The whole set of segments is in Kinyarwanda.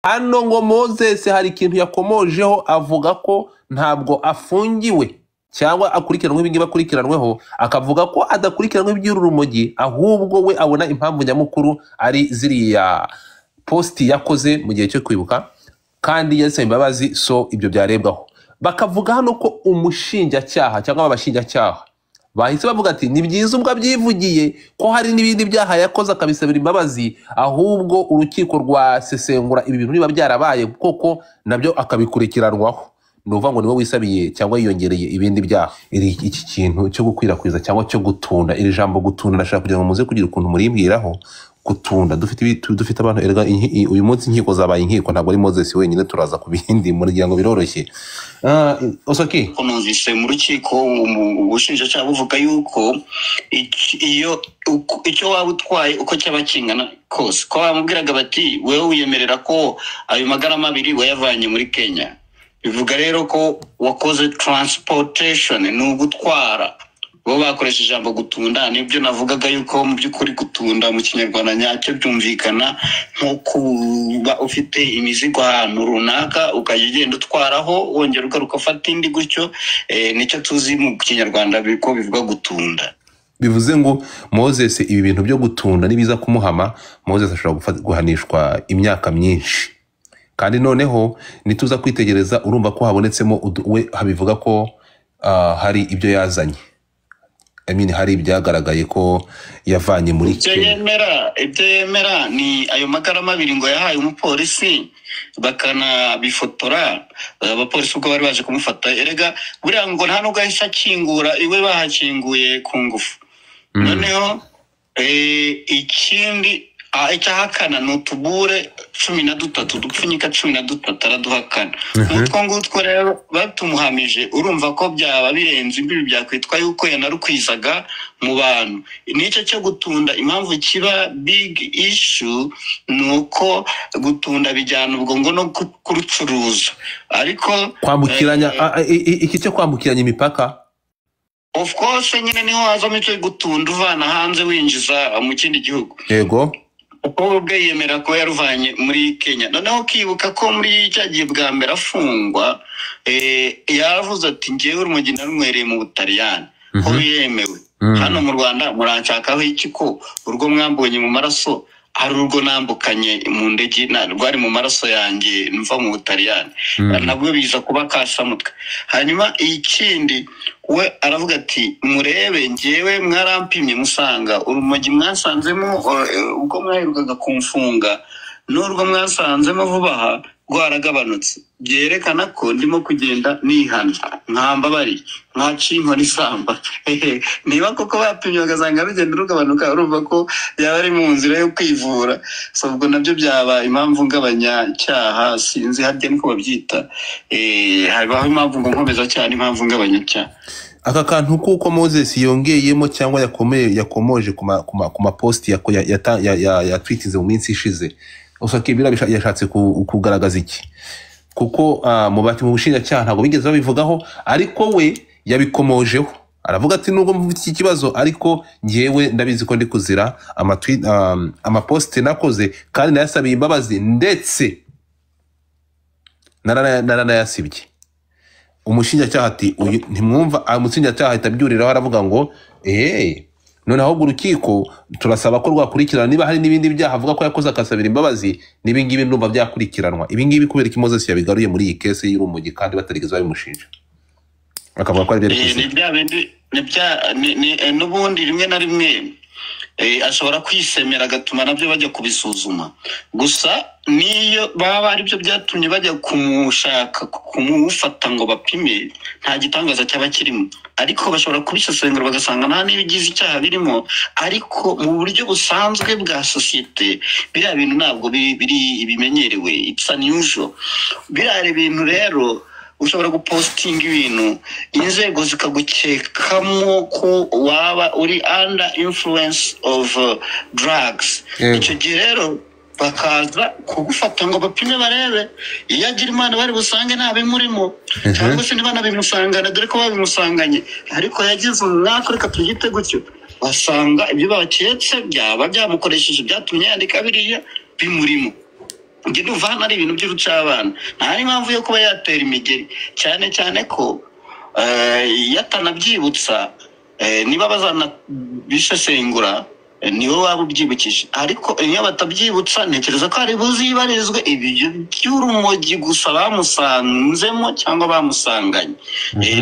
hano ngo Moses hari ikintu yakomojeho avuga ko ntabwo afungiwe cyangwa akurikiranwe ibingi bakurikiranweho, akavuga ko adakurikiranwe iby'urumogi, ahubwo we abona impamvu nyamukuru ari ziriya posti yakoze mu gihe cyo kwibuka kandi yasaba imbabazi, so ibyo byarebwaho. Bakavuga hano ko umushinjacyaha cyangwa abashinjacyaha bahise bavuga ati ni byiza ubwo abyivugiye ko hari n'ibindi byaha yakoze akabisabira imbabazi, ahubwo urukiko rwasesengura ibi bintu niba byarabaye koko nabyo akabikurikiranwaho. Nuvuga ngo niwe wisabiye cyangwa yiyongereye ibindi byaha. Iki kintu cyo gukwirakwiza cyangwa cyo gutunda, iri jambo gutunda ndashaka kugira ngo muze kugira ukuntu murimbwiraho. Gutunda dufite abantu erega uyu munsi inkiko zabaye inkiko, ntabwo ari Moses wenyine, turaza ku bindi muryango biroroshye. Osoki numvise mu rukiko ubushinjacyaha buvuga yuko icyo waba utwaye uko cyaba kingana kose, ko bamubwiraga bati wewe wiyemerera ko ayo magarama 2 wayavanye muri Kenya, bivuga rero ko wakoze transportation, ni ugutwara. Bo bakoresha ijambo gutunda, nibyo navugaga yuko mu by'ukuri gutunda mu kinyarwanda nyacyo byumvikana nko kuba ufite imizigo ahantu runaka ukagenda utwaraho wongera ugaruka ufata indi gutyo, nicyo tuzi mu kinyarwanda biko bivuga gutunda. Bivuze ngo Moses ibi bintu byo gutunda nibiza kumuhama, Moses ashobora guhanishwa imyaka myinshi. Kandi noneho nituza kwitegereza urumva ko habonetsemo we habivuga ko hari ibyo yazanye. Hari byagaragaye ko yavanye muri Kenya. Ibyo yemera ni ayo magarama 2 ngo yahaye umupolisi, bakanabifotora. Abapolisi ubwo bari baje kumufata, erega buriya ngo nta nubwo yahise akingura, iwe bahakinguye ku ngufu. Noneho ikindi icyahakana ni utubure 13 dupfunyika 13 araduhakana. Utwo ngutwo rero batumuhamije, urumva ko byaba birenze imbibi byakwitwa yuko yanarukwizaga mu bantu. Nicyo cyo gutunda, impamvu kiba big issue nuko gutunda bijyana ubwo ngo no kurucuruza, ariko kwambukiranya iki cyo kwambukiranya imipaka. Of course nyine niho hazamo icyo gutunda uvana hanze winjiza mu kindi gihugu. Yego, uko ubwe yemera ko yaruvanye muri Kenya. Noneho kibuka ko muri cyagiye bwa mbere afungwa, yaravuze ati ngewe urumogi narumwereye mu Butaliyani, ko yemewe. Hano mu Rwanda muranshakaho iki ko urwo mwambonye mu maraso hari urwo nambukanye mu ndege rwari mu maraso yanjye mva mu Butaliyani, nabwo biza kuba kasamutwe. Hanyuma ikindi we aravuga ati murebe ngewe mwarampimye musanga urumogi mwasanzemo ubwo mwaherukaga kumfunga n'urwo mwasanzemo vubaha rwaragabanutse, byerekana ko ndimo kugenda nihana nkamba bari nkaci inkoni samba. Niba koko bapimye bagasanga bigenda rugabanuka, urumva ko yaba ari mu nzira yo kwivura. So ubwo nabyo byaba impamvu ngabanyacyaha, sinzi harya niko babyita, hariho impamvu ngo nkomeza cyane, impamvu ngabanyacyaha. Aka kantu kuko Moses yongeyemo cyangwa yakomoje ku maposti ya tweetinze mu minsi ishize, Osoki bira yashatse kugaragaza iki? Kuko mu bushinjacyaha ntabwo bigeze babivugaho, ariko we yabikomojeho. Aravuga ati nubwo mufite iki kibazo, ariko ngewe ndabizi ko ndi kuzira amaposti nakoze kandi nayasabiye imbabazi, ndetse naranayasibye. Umushinjacyaha ati ntimwumva, umushinjacyaha itabyuriraho aravuga ngo none ahubwo urukiko turasaba ko rwakurikirana niba hari n'ibindi byaha avuga ko yakoze akasabira imbabazi, n'ibingibi ndumva byakurikiranwa. Ibingibi kubera ko Moses yabigaruye muri iyi case y'urumogi kandi batarigeze babimushinja, akavuga ko ari n'ubundi rimwe na rimwe ashobora kwisemera agatuma nabyo bajya kubisuzuma. Gusa niyo baba ari byo byatumye bajya kumushaka kumufata ngo bapime, nta gitangaza cyaba kirimo, ariko bashobora kubisesengura bagasanga nta n'ibigize icyaha birimo. Ariko mu buryo busanzwe bwa societe biriya bintu ntabwo biri ibimenyerewe, it's unusual. Biriya bintu rero ushobora gupostinga ibintu inzego zikagukekamo ko waba uri under influence of drugs. Icyo gihe rero bakaza kugufata ngo bapime barebe, iyo agira Imana bari busange nta bimurimo, cyangwa se niba nabimusangana dore ko babimusanganye, ariko yagize umwaka reka tugite gutyo, basanga ibyo baketse byaba byamukoresheje byatumye yandika biriya bimurimo. njye ndumva hano ari ibintu by'urucabana nta n'impamvu yo kuba yatera imigeri cyane cyane ko yatanabyibutsa niba bazanabisesengura niwe waba ubyibukije ariko iyo batabyibutsa ntekereza ko ari buzibarizwe ibyo by'urumogi gusa bamusanzemo cyangwa bamusanganye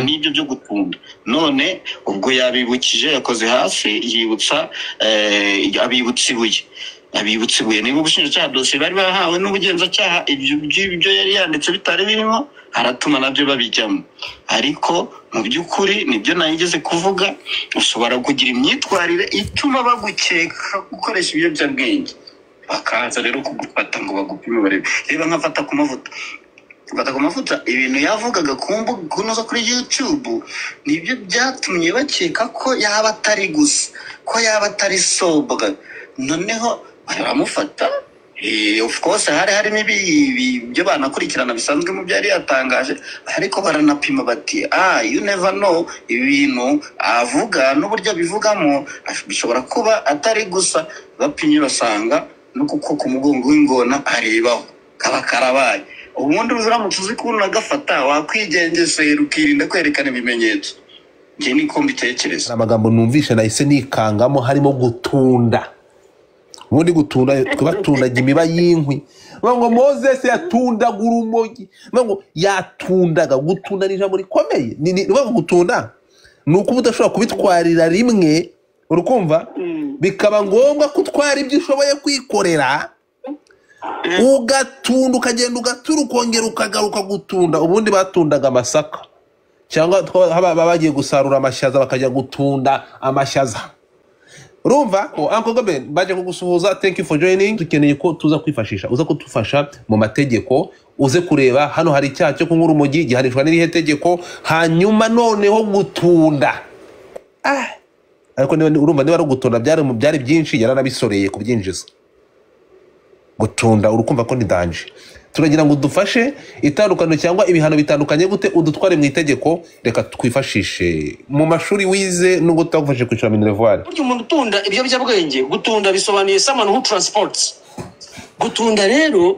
n'ibyo byo gutunda none ubwo yabibukije yakoze hasi yibutsa abibutsa ibuye niba ubushinjacyaha dosiye bari bahawe n'ubugenzacyaha ibyo yari yanditse bitari birimo haratuma nabyo babijyamo ariko mu by'ukuri nibyo nayigeze kuvuga ushobora kugira imyitwarire ituma bagukeka gukoresha ibiyobyabwenge bakaza rero kugufata ngo bagupime barebe reba nkafata ku mavuta ibintu yavugaga ku mbuga zo kuri YouTube nibyo byatumye bakeka ko yaba atari gusa ko yaba atari sobwa noneho baramufata of course harimo ibyo banakurikirana bisanzwe mu byari yatangaje ariko baranapima bati you never know ibintu avuga n'uburyo bivugamo bishobora kuba atari gusa bapimye basanga no kuko ku mugongo w'ingona arebaho kaba karabaye ubundi uramutse uzi ko unagafata wakwigengesera ukirinda kwerekana ibimenyetso njye niko mbitekereza amagambo numvishe nahise nikangamo harimo gutunda ubundi gutunda twatundaga imiba y'inkwi ngo Moses yatundaga urumogi ngo yatundaga gutunda n'ijambo rikomeye ni gutunda nuko udashobora kubitwarira rimwe urukumva bikaba ngombwa kutwara ibyo ushoboye kwikorera ugatunda ukagenda ugatura ukongera ukagaruka gutunda ubundi batundaga amasaka cyangwa bagiye gusarura amashaza bakajya gutunda amashaza urumva Uncle Goben baje kugusuhuza thank you for joining dukeneye ko tuza kwifashisha uza kutufasha mu mategeko uze kureba hano hari icyaha cyo kunywa urumogi gihanishwa n'irihe tegeko hanyuma noneho gutunda ariko urumva niba ari gutunda byari byinshi yaranabisoreye kubyinjiza gutunda urukumva ko ni danje turagira ngo udufashe itandukano cyangwa ibihano bitandukanye gute udutware mu itegeko reka twifashishe mu mashuri wize nubwo tutagufashe kwicira minerval buryo umuntu utunda ibiyobyabwenge gutunda bisobanuye someone who transports gutunda rero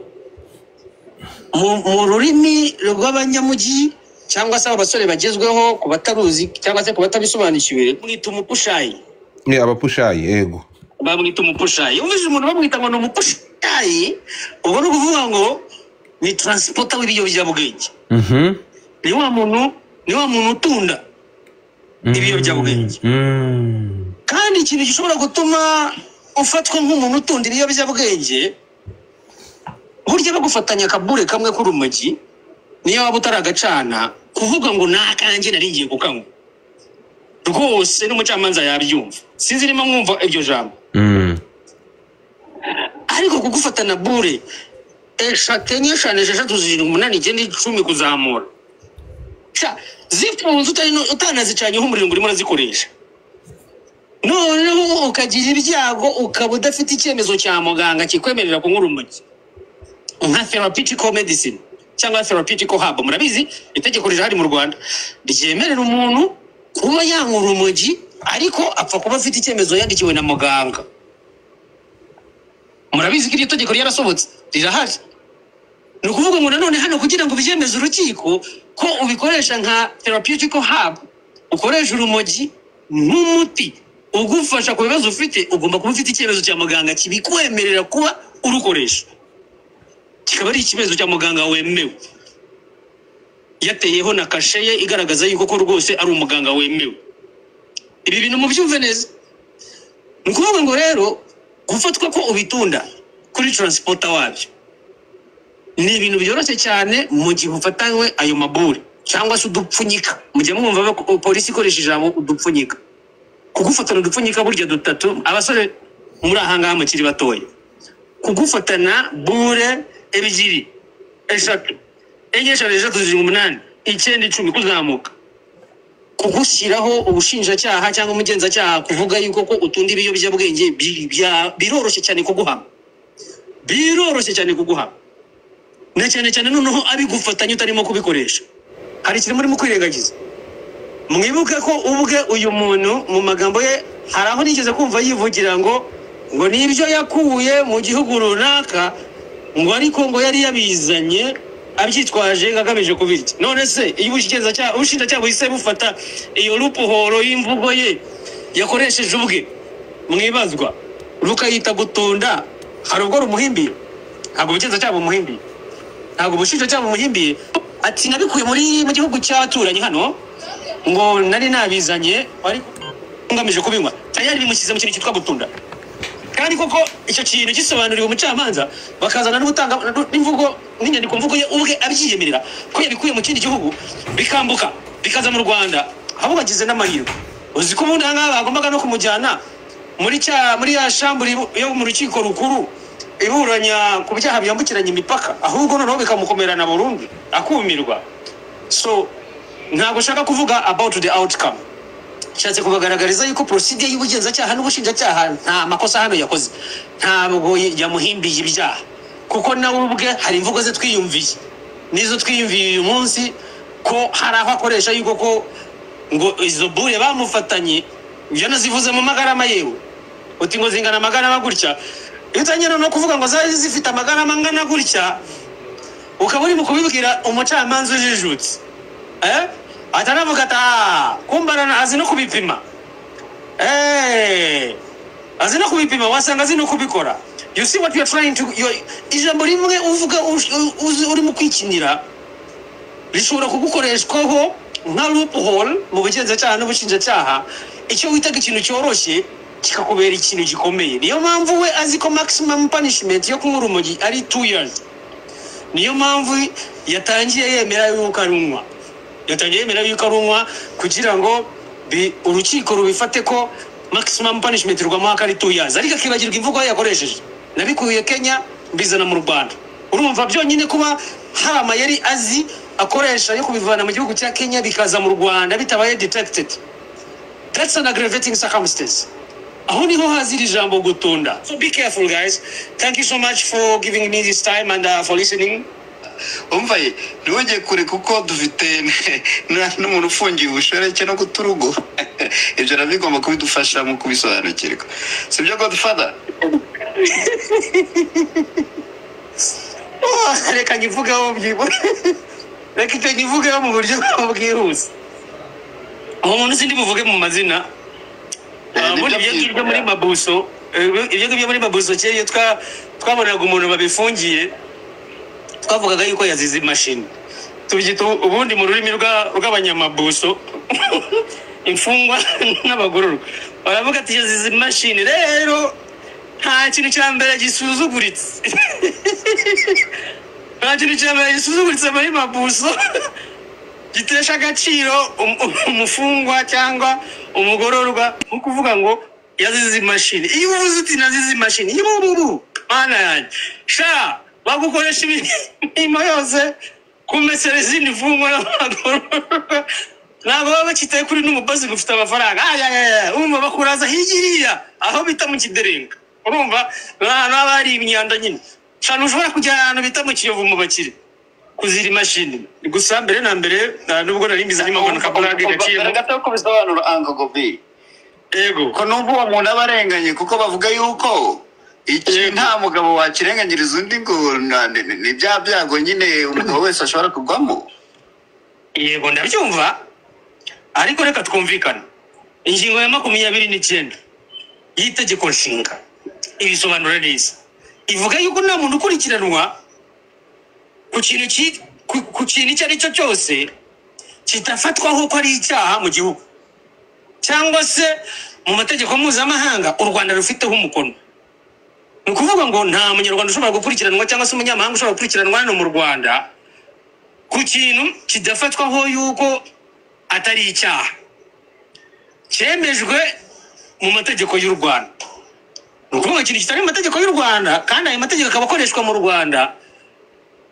mu rurimi rw'abanyamujyi cyangwa se abasore bagezweho ku bataruzi cyangwa se ku batabisobanukiwe mwita umupushayi abapushayi yego bamwita umupushayi umvise umuntu bamwita ngo ni umupushayi ubwo ni ukuvuga ngo ni transporter w'ibiyobyabwenge ni wa muntu utunda ibiyobyabwenge kandi ikintu gishobora gutuma ufatwa nk'umuntu utunda ibiyobyabwenge burya bagufatanya akabure kamwe k'urumogi niyo waba utaragacana kuvuga ngo nakanjye narigiye kukanywa rwose n'umucamanza yabyumva sinzi niba mwumva iryo jambo ariko kugufatana bure enye eshanu esheshatu zirindwi umunani icyenda icumi kuzamura zifite mu nzu utanazicanye umuriro urimo urazikoresha noneho ukagira ibyago ukaba udafite icyemezo cya muganga kikwemerera kunywa urumogi nka therapeutic medicine cyangwa therapeutic hub murabizi itegeko rihari mu Rwanda ryemerera umuntu kuba yanywa urumogi ariko apfa kuba afite icyemezo yandikiwe na muganga murabizi ko iryo tegeko ryarasohotse rirahari ni ukuvuga ngo nanone hano kugira ngo byemeze urukiko ko ubikoresha nka therapeutic hub ukoresha urumogi nk'umuti ugufasha ku bibazo ufite ugomba kuba ufite icyemezo cya muganga kibikwemerera kuba urukoresha kikaba ari icyemezo cya muganga wemewe yateyeho na kashe ye igaragaza yuko ko rwose ari umuganga wemewe ibi bintu mu byumve neza ni ukuvuga ngo rero gufatwa ko ubitunda kuri transporter wabyo ni ibintu byoroshye cyane mu gihe ufatanywe ayo mabure cyangwa se udupfunyika mujye mwumva polisi ikoresha ijambo udupfunyika kugufatana udupfunyika burya dutatu abasore muri ahangaha mukiri batoya kugufatana bure ebyiri eshatu enye eshanu eshatu zirindwi umunani icyenda icumi kuzamuka kugushyiraho ubushinjacyaha cyangwa umugenzacyaha kuvuga yuko ko utunda ibiyobyabwenge biroroshye cyane kuguhama na cyane cyane noneho abigufatanya utarimo kubikoresha hari ikintu murimo kwirengagiza mwibuke ko ubwe uyu muntu mu magambo ye hari aho nigeze kumva yivugira ngo nibyo yakuye mu gihugu runaka ngo ariko ngo yari yabizanye abyitwaje agamije kubirya. None se iyo ubushinjacyaha buhise bufata iyo loophole y'imvugo ye yakoresheje ubwe mwibazwa rukayita gutunda, hari ubwo rumuhimbiye? Ntabwo ubushinjacyaha bumuhimbiye, ntabwo ubushinjacyaha bumuhimbiye. Ati nabikuye mu gihugu cy'abaturanyi hano, ngo nari nabizanye ariko ngamije kubinywa, tayari bimushyize mu kintu cyitwa gutunda. Kandi koko icyo kintu gisobanuriwe umucamanza, bakazana n'ubutanga n'imvugo n'inyandiko mvugo ye ubwe abyiyemerera ko yabikuye mu kindi gihugu bikambuka bikaza mu Rwanda. Abo bagize n'amahirwe, uzi ko ubundi ahangaha bagombaga no kumujyana muri ya shamburi yo mu rukiko rukuru iburanya ku byaha byambukiranya imipaka, ahubwo noneho bikamukomerana burundu akumirwa. So ntabwo ushaka kuvuga about the outcome, nshatse kubagaragariza yuko procedure y'ubugenzacyaha n'ubushinjacyaha nta makosa hano yakoze, ntabwo yamuhimbiye ibyaha, kuko nawe ubwe hari imvugo ze twiyumviye nizo twiyumviye uyu munsi ko hari aho akoresha yuko ko ngo izo bure bamufatanye ibyo nazivuze mu magarama yewe, uti ngo zingana amagarama gutya. Iyo utangira no kuvuga ngo zari zifite amagarama angana gutya, ukaba uri mu kubibwira umucamanza ujijutse, atanavuga ata kumbarana azi no kubipima, azi no kubipima, wasanga azi no kubikora. You see what you are trying to, ijambo rimwe uvuga uri mu kwikinira rishobora kugukoreshwaho nka loophole mu bugenzacyaha n'ubushinjacyaha, icyo witaga ikintu cyoroshye kikakubera ikintu gikomeye. Niyo mpamvu we azi ko maximum punishment yo kunywa urumogi ari 2 years. Niyo mpamvu yatangiye yemera yuko arunywa, kugira ngo urukiko rubifate ko maximum punishment rwamuha ari 2 years. Ariko akibagirwa imvugo yakoresheje, nabikuye Kenya mbizana mu Rwanda. Urumva byonyine kuba hari amayeri azi akoresha yo kubivana mu gihugu cya Kenya bikaza mu Rwanda bitabaye detected, that's an aggravating circumstance. Aho niho hazira ijambo gutunda. So be careful guys. Thank you so much for giving me this time and for listening. Umvaye ntiwongeye kure kuko dufite n'umuntu ufungiye ubushoreke no guturugo. Ibyo nabigomba kubidufasha mu kubisobanukirwa, sibyo Godfather? Reka nyivugeho mu buryo bwihuse. Umuntu sindi buvuge mu mazina. Muri ibyo ngibyo muri Mabuso, cyo twabonaga umuntu babifungiye, twavugaga yuko yazize imashini. Tubyita ubundi mu rurimi rw'abanyamabuso imfungwa n'abagororwa baravuga ati yazize imashini. Rero nta kintu cya mbere gisuzuguritse muri Mabuso gitesha agaciro umufungwa cyangwa umugororwa nko kuvuga ngo yazize imashini. Iyo uvuze uti nazize imashini, yubu mana yanjye sha bagukoresha imirimo yose kumesera izindi mfungwa n'abagororwa, ntabwo baba bakitaye kuri n'umubazi gufite amafaranga. Urumva bakuraza higiriya aho bita mu Kiderenga, urumva n'abari imyanda nyine cyane. Ushobora kujya ahantu bita mu Kiyovu mu bakire kuzira imashini. Gusa mbere na mbere nubwo narimbiza arimo mpanuka burage gaciyemo gato ko bisobanura angogobi. Yego ko numva uwo muntu abarenganye kuko bavuga yuko iki nta mugabo wakirenganyiriza undi ngo ni bya byago nyine umugabo wese ashobora kugwamo. Yego ndabyumva, ariko reka twumvikana. Ingingo ya 29 y'itegeko nshinga ibisobanura neza, ivuga yuko nta muntu ukurikiranwa ku kintu icyo ari cyo cyose kitafatwaho ko ari icyaha mu gihugu cyangwa se mu mategeko mpuzamahanga u Rwanda rufiteho umukono. Ni ukuvuga ngo nta munyarwanda ushobora gukurikiranwa cyangwa se umunyamahanga ushobora gukurikiranwa hano mu Rwanda ku kintu kidafatwaho yuko atari icyaha cyemejwe mu mategeko y'u Rwanda. Ni ukuvuga ikintu kitari mu mategeko y'u Rwanda kandi ayo mategeko akaba akoreshwa mu Rwanda,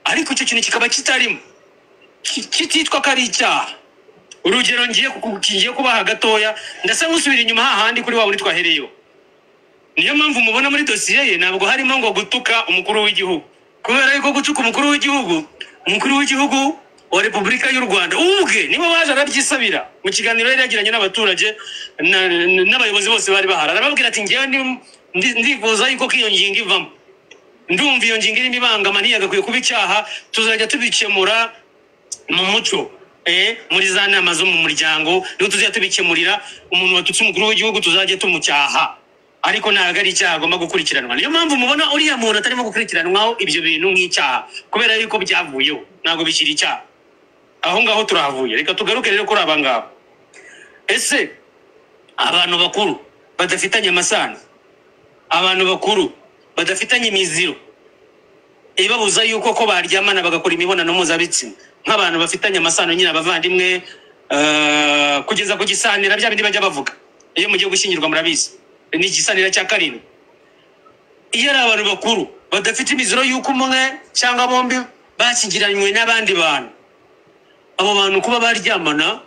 ariko icyo kintu kikaba kitarimo, kititwa ko ari icyaha. Urugero ngiye kubaha gatoya, ndasa nk'usubira inyuma hahandi kuri waba twahereyeho. Niyo mpamvu mubona muri dosiye ye ntabwo harimo ngo gutuka umukuru w'igihugu, kubera yuko gutuka umukuru w'igihugu wa Repubulika y'u Rwanda ubwe nibo baje arabyisabira mu kiganiro yari yagiranye n'abaturage n'abayobozi bose bari bahari. Arababwira ati ngewe ndifuza yuko iyo ngingo ivamo. ndumva iyo ngingo irimo ibangama ntiyagakwiye kuba icyaha, tuzajya tubikemura mu muco muri za nama zo mu muryango, niho tuzajya tubikemurira. Umuntu watutse umukuru w'igihugu tuzajya tumucyaha, ariko ntabwo ari icyaha agomba gukurikiranwa. Niyo mpamvu mubona uriya muntu atarimo gukurikiranwaho ibyo bintu nk'icyaha, kubera yuko byavuyeho, ntabwo bikiri icyaha. Aho ngaho turahavuye. Reka tugaruke rero kuri aba ngabo. Ese abantu bakuru badafitanye amasano, abantu bakuru badafitanye imiziro ibabuza yuko ko baryamana bagakora imibonano mpuzabitsina nk'abantu bafitanye amasano nyine abavandimwe, kugeza ku gisanira bya bindi bajya bavuga iyo mugiye gushyingirwa, murabizi ni igisanira cya karindwi. Iyo ari abantu bakuru badafite imiziro yuko umwe cyangwa bombi bashyingiranywe n'abandi bantu, abo bantu kuba baryamana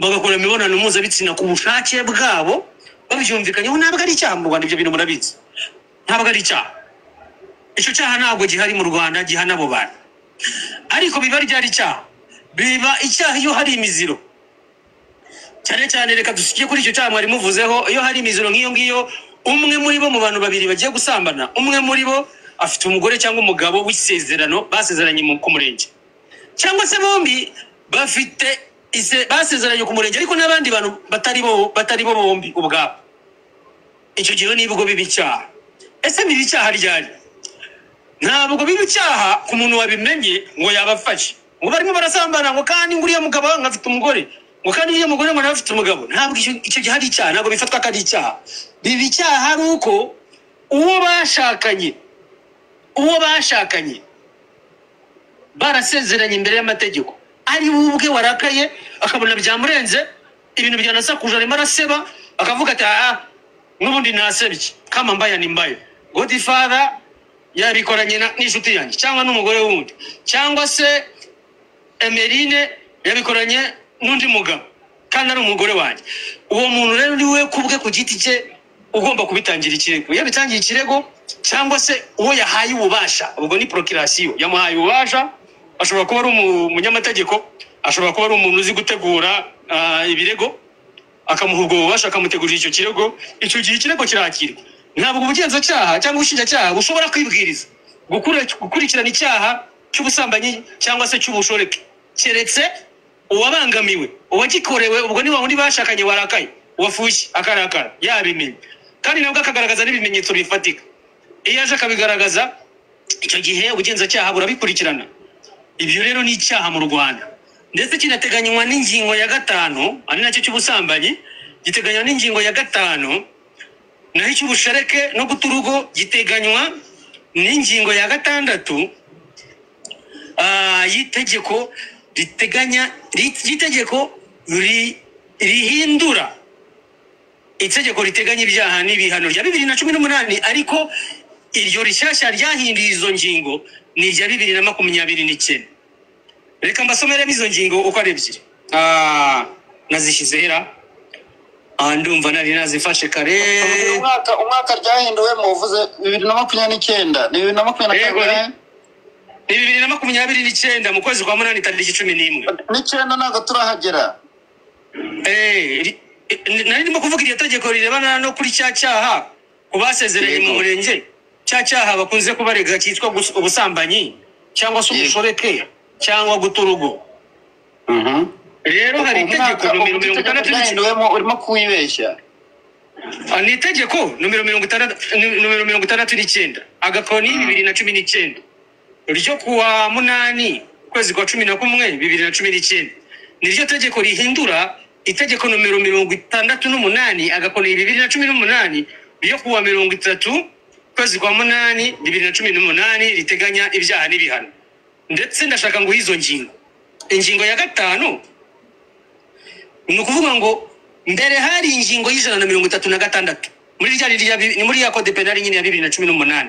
bagakora imibonano mpuzabitsina ku bushake bwabo babyumvikanyeho, ntabwo ari icyaha mu Rwanda. Ibyo bintu murabizi, ntabwo ari icyaha. Icyo cyaha ntabwo gihari mu Rwanda gihana abo bantu, ariko biba ryari icyaha? Biba icyaha iyo hari imiziro. Cyane cyane reka dusikiye kuri icyo cyaha mwari muvuzeho, iyo hari imiziro nk'iyo ngiyo, umwe muri bo mu bantu babiri bagiye gusambana, umwe muri bo afite umugore cyangwa umugabo w'isezerano basezeranye ku murenge, cyangwa se bombi basezeranye ku murenge ariko n'abandi bantu batari bo bombi ubwabo, icyo gihe nibwo biba icyaha. Ese biba icyaha ryari? Ntabwo biba icyaha ku muntu wabimenye ngo yabafashe ngo barimo barasambana, ngo kandi nguriya mugabo afite umugore, ngo kandi iyo mugore ngo nawe afite umugabo. Ntabwo icyo gihe ari icyaha, ntabwo bifatwa ko ari icyaha. Biba icyaha ari uko uwo bashakanye barasezeranye imbere y'amategeko, ari we ubwe warakaye akabona byamurenze, ibintu byanasakuje arimo araseba, akavuga ati n'ubundi nasebye kama mbaya ni mbaya. Godfather yabikoranye n'inshuti yanjye cyangwa n'umugore wundi, cyangwa se Emeline yabikoranye n'undi mugabo kandi ari umugore wanjye. Uwo muntu rero ni we kubwe ku giti cye ugomba kubitangira ikirego. Iyo bitangiye ikirego cyangwa se uwo yahaye ububasha, ubwo ni procreation, yamuhaye ububasha, ashobora kuba ari umunyamategeko, ashobora kuba ari umuntu uzi gutegura ibirego, akamuha ubwo bubasha akamutegurira icyo kirego. Icyo gihe ikirego kirakirwa. Ntabwo ubugenzacyaha cyangwa ubushinjacyaha bushobora kwibwiriza gukurikirana icyaha cy'ubusambanyi cyangwa se cy'ubushoreke, keretse uwabangamiwe, uwagikorewe, ubwo ni wa wundi bashakanye warakaye, wafushye akarakara yabimenye, kandi nabwo akagaragaza n'ibimenyetso bifatika. Iyo aje akabigaragaza, icyo gihe ubugenzacyaha burabikurikirana. Ibyo rero ni icyaha mu Rwanda, ndetse kinateganywa n'ingingo ya 5, ari nacyo cy'ubusambanyi, giteganywa n'ingingo ya 5, naho icy'ubushareke no guta urugo giteganywa n'ingingo ya 6 y'itegeko riteganya itegeko rihindura itegeko riteganya ibyaha n'ibihano rya 2018, ariko iryo rishyashya ryahinduye izo ngingo ni irya 2029. Reka mbasomere izo ngingo uko ari ebyiri. Nazishyize hera, ndumva nari nazifashe kare. umwaka ryahinduwe muvuze 2029, ni 2029, ni 2029 mu kwezi kwa 8 tariki 11. n'icyenda ntabwo turahagera. Nari ndimo kuvuga iryo tegeko rirebana no kuri cya cyaha ku basezeranye mu murenge, cya cyaha bakunze kubarega cyitwa ubusambanyi cyangwa se ubushoreke cyangwa guta urugo. Rero hari itegeko nomero 60 urimo kuwibeshya. Ni itegeko nomero 69 agakoni 2019 ryo kuwa 8 kwezi kwa 11 2019. Niryo tegeko rihindura itegeko nomero 68 agakoni 2018 ryo kuwa 30 kwezi kwa 8 2018 riteganya ibyaha n'ibihano. Ndetse ndashaka ngo izo ingingo ya 5 ni ukuvuga ngo mbere hari ingingo y'136 muri ya code penal nyine ya 2018,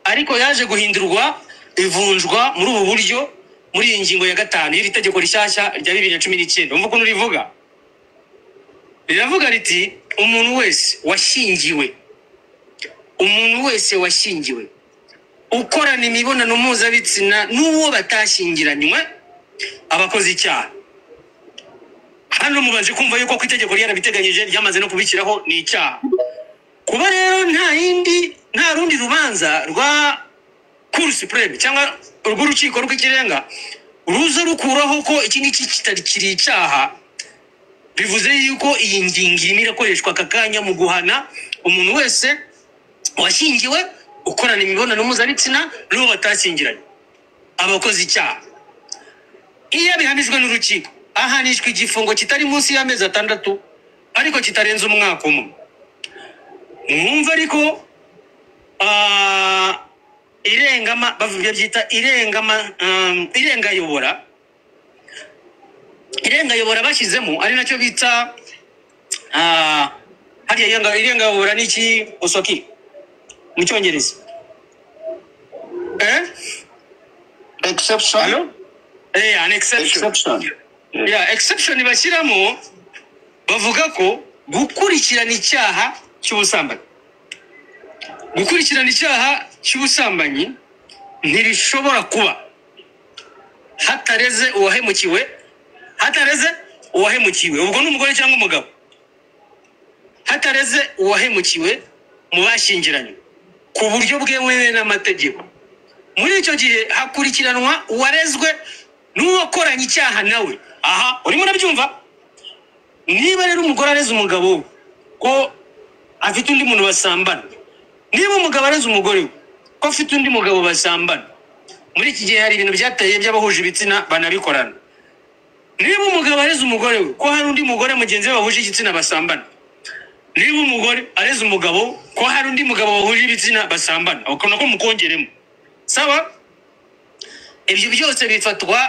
ariko yaje guhindurwa ivunjwa muri ubu buryo muri iyi ngingo ya 5 y'iri tegeko rishyashya rya 2019. Umva ukuntu rivuga. Riravuga riti umuntu wese washyingiwe ukorana imibonano mpuzabitsina n'uwo batashyingiranywe abakoze icyaha. Hano mubanje kumva yuko ku itegeko ryarabiteganyije ryamaze no kubikiraho ni icyaha. Kuba rero nta rundi rubanza Cour Supreme cyangwa urw'urukiko rw'ikirenga ruza rukuraho ko iki ngiki kitari kiri icyaha, bivuze yuko iyi ngingo irimo irakoreshwa aka kanya mu guhana umuntu wese washyingiwe ukorana imibonano mpuzabitsina n'uwo batashyingiranye abakoze icyaha. Iyo bihamijwe n'urukiko ahanishwa igifungo kitari munsi y'amezi 6 ariko kitarenze umwaka umwe. Mwumva ariko irengama bavuye byita irengayobora bashyizemo ari nacyo bita hariya irengayobora n'iki Osoki mu Cyongereza exception. Hello? An exception. Yeah, exception bashyiramo bavuga ko gukurikirana icyaha cy'ubusambanyi ntibishobora kuba hatareze uwahemukiwe ubwo n'umugore cyangwa umugabo, hatareze uwahemukiwe mu bashyingiranye ku buryo bwemewe n'amategeko. Muri icyo gihe hakurikiranwa uwarezwe n'uwakoranye icyaha nawe. Aha urimo urabyumva? Niba rero umugore areze umugabo ko afite undi muntu basambana, niba umugabo areze umugore ko afite undi mugabo basambana, muri iki gihe hari ibintu byateye by'abahuje ibitsina banabikorana. Niba umugabo areze umugore ko hari undi mugore mugenzi we bahuje igitsina basambana, niba umugore areze umugabo ko hari undi mugabo bahuje ibitsina basambana, ukabona ko mukongeremo. Sawa? Ibyo byose bifatwa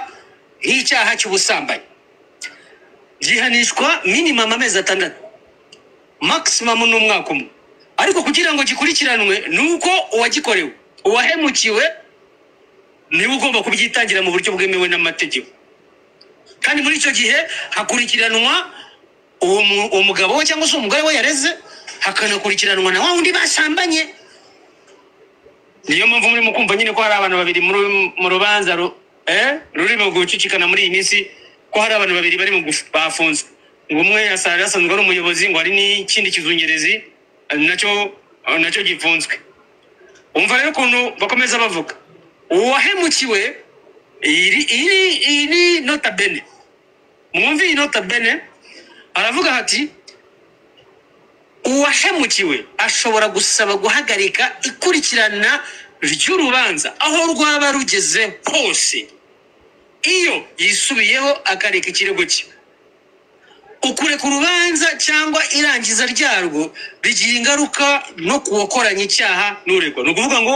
nk'icyaha cy'ubusambanyi, gihanishwa minimum amezi 6, maximum n'umwaka umwe. Ariko kugira ngo gikurikiranwe nuko uwagikorewe uwahemukiwe niwe ugomba kubyitangira mu buryo bwemewe n'amategeko. Kandi muri icyo gihe hakurikiranwa umugabo we cyangwa se umugore we yareze, hakanakurikiranwa na wa wundi basambanye. Niyo mpamvu muri mukumva nyine ko hari abantu babiri mu rubanza ruri mu gucicikana muri iyi minsi, ko hari abantu babiri bari mu bafunzwe. Ngo umwe asanzwe ari umuyobozi, ngo hari n'ikindi kizungerezi nacyo gifunzwe. Umva rero ukuntu bakomeza bavuga uwahemukiwe iri nota bene. Mwumve iyi nota bene, aravuga hati uwahemukiwe ashobora gusaba guhagarika ikurikirana ry'urubanza aho rwaba rugeze hose iyo yisubiyeho akareka ikirego cye. Ukureka urubanza cyangwa irangiza ryarwo bigira ingaruka no kuwakoranye icyaha n'uregwa. Ni ukuvuga ngo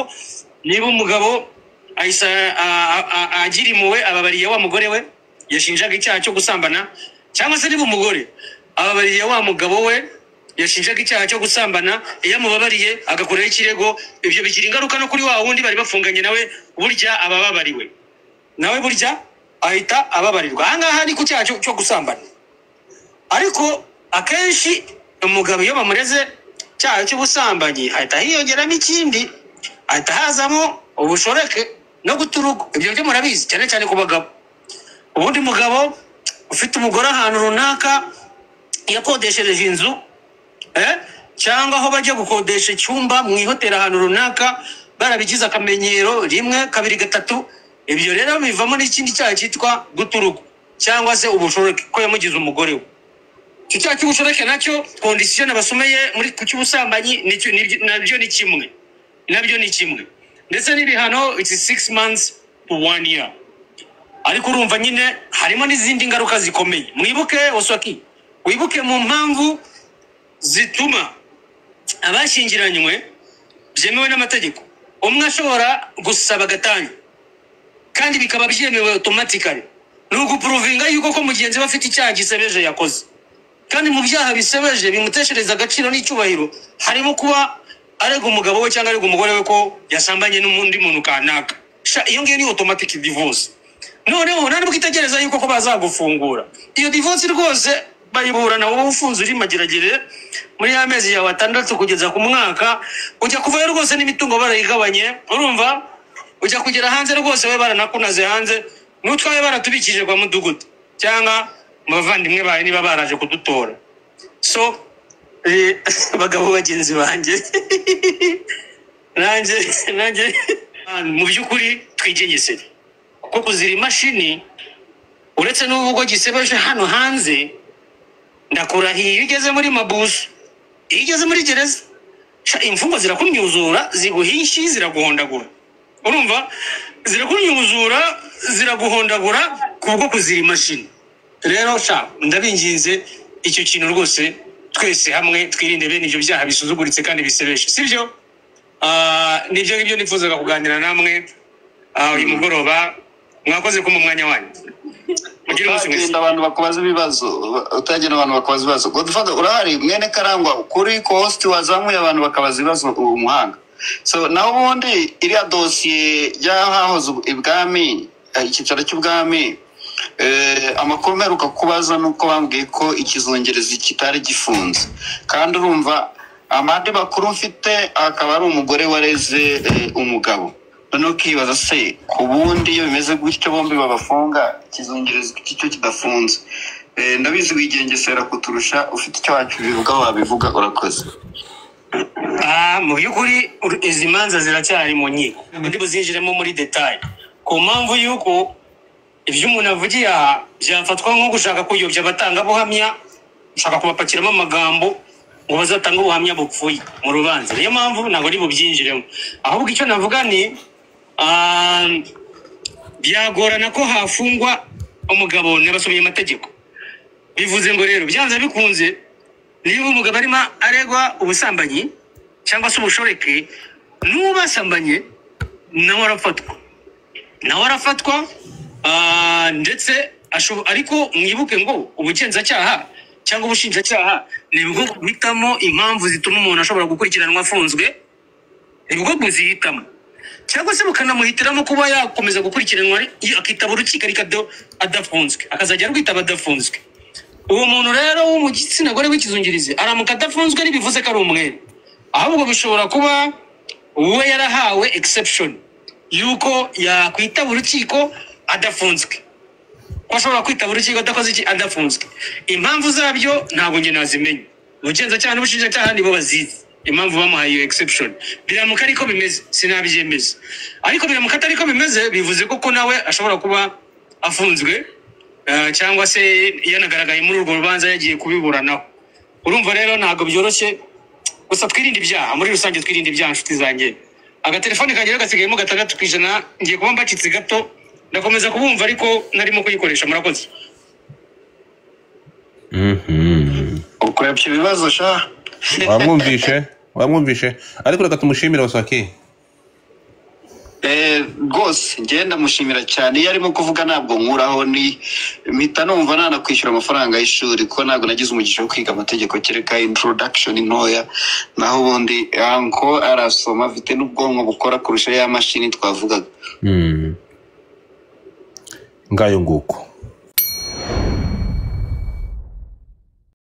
niba umugabo agira impuhwe ababariye wa mugore we yashinjaga icyaha cyo gusambana, cyangwa se niba umugore ababariye wa mugabo we yashinjaga icyaha cyo gusambana, iyo amubabariye agakoraho ikirego, ibyo bigira ingaruka no kuri wa wundi bari bafunganye nawe, burya abababariwe nawe burya ahita ababarirwa. Aha ngaha ni ku cyaha cyo gusambana. Ariko akenshi umugabo iyo bamureze cyaha cy'ubusambanyi ahita hiyongeramo ikindi, ahita hazamo ubushoreke no guturuka. Ibyo byo murabizi cyane cyane ku bagabo. Ubundi mugabo ufite umugore ahantu runaka yakodeshereje inzu cyangwa aho bajya gukodesha icyumba mu ihoteli ahantu runaka, barabigize akamenyero 1, 2, 3, ibyo rero bivamo n'ikindi cyaha cyitwa guturuka cyangwa se ubushoreke, ko yamugize umugore we. Icyo cyaha cy'ubushoreke nacyo condition abasomeye muri ku cy'ubusambanyi nabyo ni kimwe, ndetse n'ibihano it's 6 months to 1 year. Ariko urumva nyine harimo n'izindi ngaruka zikomeye. Mwibuke Osoki, wibuke mu mpamvu zituma abashyingiranywe byemewe n'amategeko umwe ashobora gusaba gatanya kandi bikaba byemewe automatically, ni uguprovinga yuko ko mugenzi we afite icyaha gisebeje yakoze. Kandi mu byaha bisebeje bimuteshereza agaciro n'icyubahiro harimo kuba arega umugabo we cyangwa arega umugore we ko yasambanye n'undi muntu kanaka. Iyo ngiyo ni automatic divorce. Noneho ntabwo kitegereza yuko ko bazagufungura. Iyo divorce rwose bayiburana wowe ufunze uri mageragere muri amezi ya 6 kugeza ku mwaka, ujya kuvayo rwose n'imitungo barayigabanye. Urumva ujya kugera hanze rwose we baranakunaze hanze, n'utwaye baratubikije kwa mudugudu cyangwa muvandimwe baye niba baraje kudutora. So bagabo bagenzi banjye nanjye mu by'ukuri twigengesere kuko kuzira imashini uretse n'ubwo gisebeje hano hanze ndakurahiye iyo ugeze muri mabusu iyo ugeze muri gereza imfungwa zirakumyuzura ziguhinshi ziraguhondagura urumva zirakumyuzura ziraguhondagura kubwo kuzira imashini rero ndabinginze icyo kintu rwose twese hamwe twirinde bene ibyo byaha bisuzuguritse kandi bisebeje sibyo nibyo ngibyo nifuzaga kuganira namwe uyu mugoroba mwakoze ko mu mwanya wanyu utagenda abantu bakubaza ibibazo Godfather urahari mwene Karangwa kuri cost wazamuye abantu bakabaza ibibazo umuhanga so naho ubundi iriya dosiye y'ahahoze ibwami icyicaro cy'ubwami amakuru meruka kubaza nuko bambwiye ko ikizongereza kitari gifunze kandi urumva amande makuru mfite akaba ari umugore wareze umugabo noneho kibaza se ku bundi iyo bimeze gutyo bombi babafunga ikizongereza icyo kidafunze ndabizi wigengesera kuturusha ufite icyo wakibivuga wabivuga urakoze mu by'ukuri izi manza ziracyari mu nkiko ndi buzinjiremo muri detail ku mpamvu y'uko ibyo umuntu avugiye aha byafatwa nko gushaka kuyobya abatangabuhamya ushaka kubapakiramo amagambo ngo bazatanga ubuhamya bupfuye mu rubanza niyo mpamvu ntabwo ari bubyinjiremo ahubwo icyo navuga ni byagorana ko hafungwa umugabo n'abasomye amategeko bivuze ngo rero byanze bikunze niba umugabo arimo aregwa ubusambanyi cyangwa se ubushoreke n'ubasambanye nawe arafatwa ndetse ariko mwibuke ngo ubugenzacyaha cyangwa ubushinjacyaha nibwo guhitamo impamvu zituma umuntu ashobora gukurikiranwa afunzwe nibwo buzihitamo cyangwa se bukanamuhitiramo kuba yakomeza gukurikiranwa akitaba urukiko ariko adafunzwe akazajya rwitaba adafunzwe uwo muntu rero wo mu gitsina gore w'ikizungirizi aramuka adafunzwe ntibivuze ko ari umwere ahubwo bishobora kuba we yarahawe exception yuko yakwitaba urukiko adafunzwe ko ashobora kwitaba urukiko adakoze iki adafunzwe impamvu zabyo ntabwo njye nazimenya ubugenzacyaha n'ubushinjacyaha nibo bazizi impamvu bamuhaye iyo exception biramuka ariko bimeze sinabyemeza ariko biramuka atariko bimeze bivuze ko nawe ashobora kuba afunzwe cyangwa se yanagaragaye muri urwo rubanza yagiye kubiburanaho urumva rero ntabwo byoroshye gusa twirinde ibyaha muri rusange twirinde ibyaha nshuti zanjye agatelefone kanjye gasigayemo 6% ngiye kuba mbacitse gato ndakomeza kubumva ariko narimo kuyikoresha murakoze ukureba ibibazo sha wamwumvishe ariko reka tumushimire Wasake rwose ngenda mushimira cyane iyo arimo kuvuga ntabwo nkuraho ni mpita numva nanakwishyura amafaranga y'ishuri kuko ntabwo nagize umugisha wo kwiga amategeko kereka introduction ntoya naho ubundi anko arasoma afite n'ubwonko bukora kurusha ya mashini twavugaga ngayo nguko